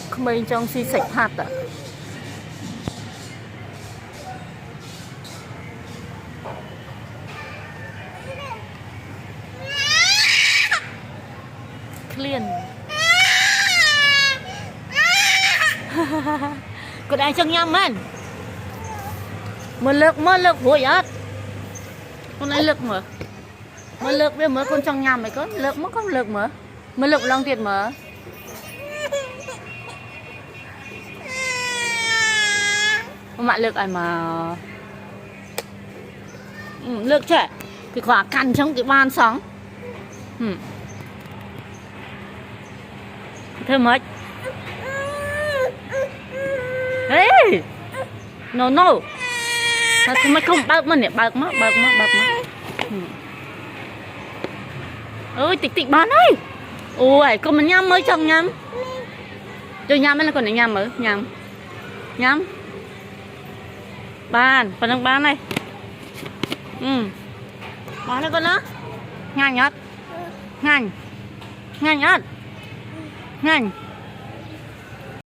không bên trong xì sạch hạt ạ clean còn ai trong nhâm anh mưa lực vui ớt con ấy lực mở mưa lực bây mở con trong nhâm mày có lực mất không lực mở mưa lực long tiền mở mẹ lực ai mà lực trẻ cái khóa cằn trong cái ban sóng thôi mất hey no thôi mày không bạc mình để bạc mất ơi tịch bán ơi ôi con mình nhâm mới chồng nhâm rồi nhâm là còn để nhâm ở nhâm bán phần đang bán này bán đây con nữa nhanh nhất nhanh nhất nhanh